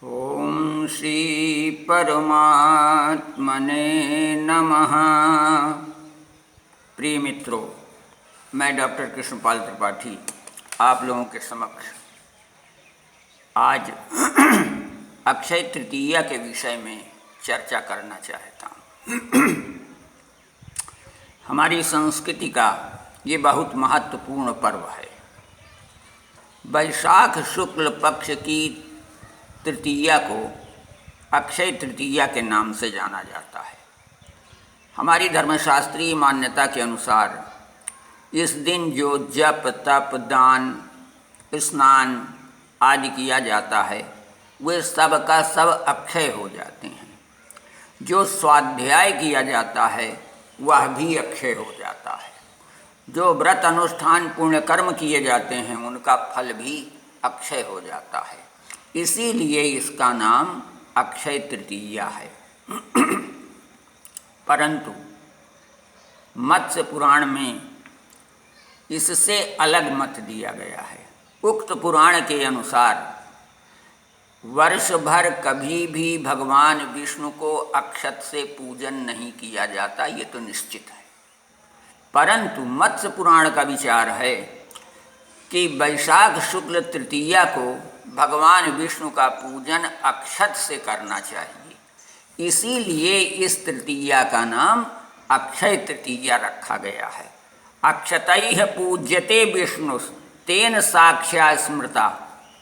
ओम श्री परमात्मने नमः। प्रिय मित्रों, मैं डॉक्टर कृष्णपाल त्रिपाठी आप लोगों के समक्ष आज अक्षय तृतीया के विषय में चर्चा करना चाहता हूँ। हमारी संस्कृति का ये बहुत महत्वपूर्ण पर्व है। वैशाख शुक्ल पक्ष की तृतीया को अक्षय तृतीया के नाम से जाना जाता है। हमारी धर्मशास्त्रीय मान्यता के अनुसार इस दिन जो जप तप दान स्नान आदि किया जाता है वे सब का सब अक्षय हो जाते हैं। जो स्वाध्याय किया जाता है वह भी अक्षय हो जाता है। जो व्रत अनुष्ठान पुण्य कर्म किए जाते हैं उनका फल भी अक्षय हो जाता है। इसीलिए इसका नाम अक्षय तृतीया है। परंतु मत्स्य पुराण में इससे अलग मत दिया गया है। उक्त पुराण के अनुसार वर्ष भर कभी भी भगवान विष्णु को अक्षत से पूजन नहीं किया जाता, ये तो निश्चित है। परंतु मत्स्य पुराण का विचार है कि वैशाख शुक्ल तृतीया को भगवान विष्णु का पूजन अक्षत से करना चाहिए। इसीलिए इस तृतीया का नाम अक्षय तृतीया रखा गया है। अक्षतैः पूज्यते विष्णु तेन साक्षा स्मृता,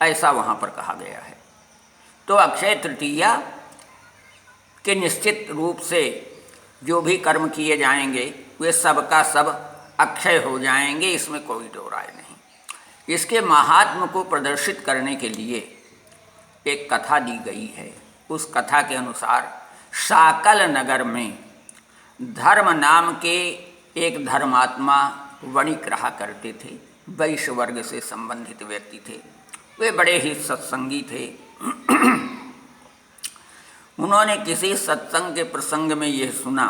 ऐसा वहाँ पर कहा गया है। तो अक्षय तृतीया के निश्चित रूप से जो भी कर्म किए जाएंगे वे सब का सब अक्षय हो जाएंगे, इसमें कोई दो राय नहीं। इसके महात्म को प्रदर्शित करने के लिए एक कथा दी गई है। उस कथा के अनुसार साकल नगर में धर्म नाम के एक धर्मात्मा वणिक रहा करते थे। वैश्य वर्ग से संबंधित व्यक्ति थे। वे बड़े ही सत्संगी थे। उन्होंने किसी सत्संग के प्रसंग में यह सुना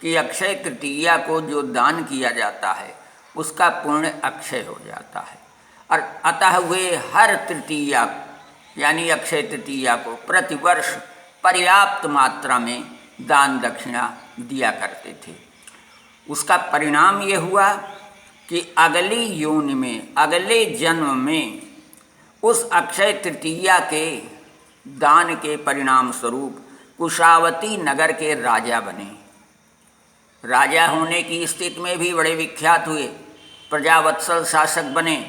कि अक्षय तृतीया को जो दान किया जाता है उसका पुण्य अक्षय हो जाता है, और अतः वे हर तृतीया यानी अक्षय तृतीया को प्रतिवर्ष पर्याप्त मात्रा में दान दक्षिणा दिया करते थे। उसका परिणाम ये हुआ कि अगली योनि में, अगले जन्म में उस अक्षय तृतीया के दान के परिणाम स्वरूप कुशावती नगर के राजा बने। राजा होने की स्थिति में भी बड़े विख्यात हुए। प्रजावत्सल शासक बने।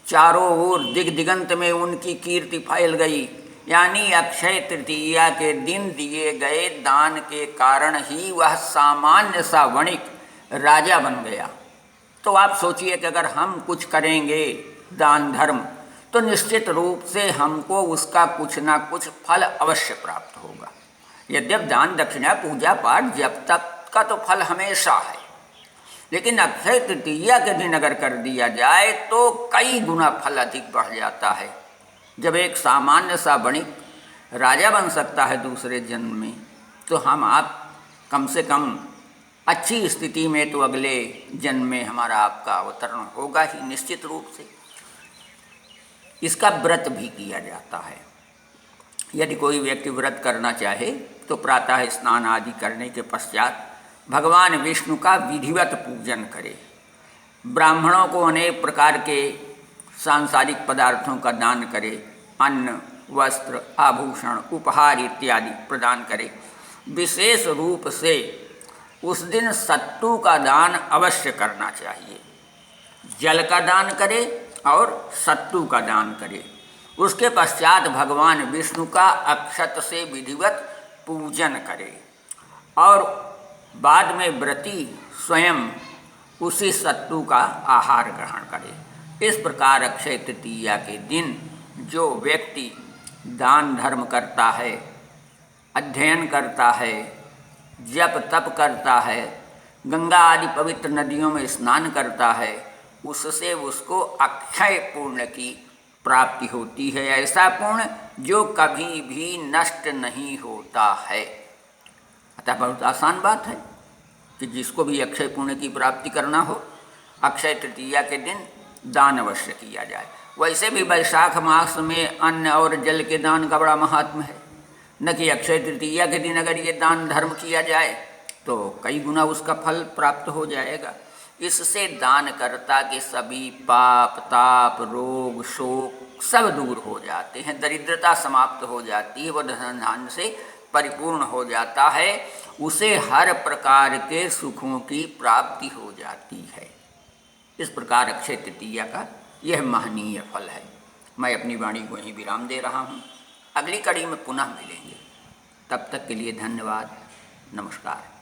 चारों ओर दिग्दिगंत में उनकी कीर्ति फैल गई। यानी अक्षय तृतीया के दिन दिए गए दान के कारण ही वह सामान्य सा वणिक राजा बन गया। तो आप सोचिए कि अगर हम कुछ करेंगे दान धर्म तो निश्चित रूप से हमको उसका कुछ ना कुछ फल अवश्य प्राप्त होगा। यद्यप दान दक्षिणा पूजा पाठ जप तप का तो फल हमेशा है, लेकिन अक्षय तृतीया के दिन अगर कर दिया जाए तो कई गुना फल अधिक बढ़ जाता है। जब एक सामान्य सा वणिक राजा बन सकता है दूसरे जन्म में, तो हम आप कम से कम अच्छी स्थिति में तो अगले जन्म में हमारा आपका अवतरण होगा ही निश्चित रूप से। इसका व्रत भी किया जाता है। यदि कोई व्यक्ति व्रत करना चाहे तो प्रातः स्नान आदि करने के पश्चात भगवान विष्णु का विधिवत पूजन करे। ब्राह्मणों को अनेक प्रकार के सांसारिक पदार्थों का दान करे। अन्न वस्त्र आभूषण उपहार इत्यादि प्रदान करे। विशेष रूप से उस दिन सत्तू का दान अवश्य करना चाहिए। जल का दान करे और सत्तू का दान करे। उसके पश्चात भगवान विष्णु का अक्षत से विधिवत पूजन करे और बाद में व्रती स्वयं उसी सत्तू का आहार ग्रहण करे। इस प्रकार अक्षय तृतीया के दिन जो व्यक्ति दान धर्म करता है, अध्ययन करता है, जप तप करता है, गंगा आदि पवित्र नदियों में स्नान करता है, उससे उसको अक्षय पुण्य की प्राप्ति होती है। ऐसा पुण्य जो कभी भी नष्ट नहीं होता है। अतः बहुत आसान बात है कि जिसको भी अक्षय पुण्य की प्राप्ति करना हो, अक्षय तृतीया के दिन दान अवश्य किया जाए। वैसे भी वैशाख मास में अन्न और जल के दान का बड़ा महात्म है। न कि अक्षय तृतीया के दिन अगर ये दान धर्म किया जाए तो कई गुना उसका फल प्राप्त हो जाएगा। इससे दानकर्ता के सभी पाप ताप रोग शोक सब दूर हो जाते हैं, दरिद्रता समाप्त हो जाती है, वह धन से परिपूर्ण हो जाता है, उसे हर प्रकार के सुखों की प्राप्ति हो जाती है। इस प्रकार अक्षय तृतीया का यह महनीय फल है। मैं अपनी वाणी को यहीं विराम दे रहा हूँ। अगली कड़ी में पुनः मिलेंगे, तब तक के लिए धन्यवाद, नमस्कार।